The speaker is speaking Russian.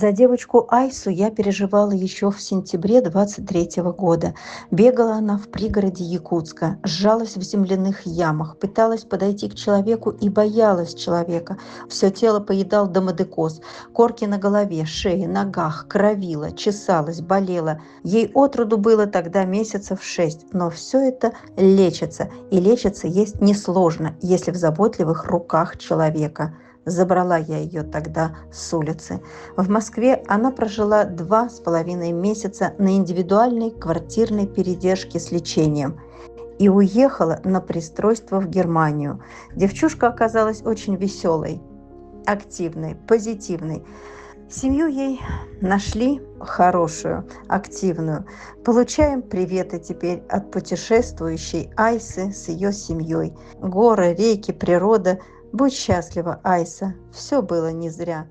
За девочку Айсу я переживала еще в сентябре 23 года. Бегала она в пригороде Якутска, сжалась в земляных ямах, пыталась подойти к человеку и боялась человека. Все тело поедал домодекоз, корки на голове, шее, ногах, кровила, чесалась, болела. Ей отроду было тогда месяцев 6, но все это лечится, и лечится есть несложно, если в заботливых руках человека. Забрала я ее тогда с улицы. В Москве она прожила 2,5 месяца на индивидуальной квартирной передержке с лечением и уехала на пристройство в Германию. Девчушка оказалась очень веселой, активной, позитивной. Семью ей нашли хорошую, активную. Получаем приветы теперь от путешествующей Айсы с ее семьей. Горы, реки, природа. Будь счастлива, Айса, все было не зря.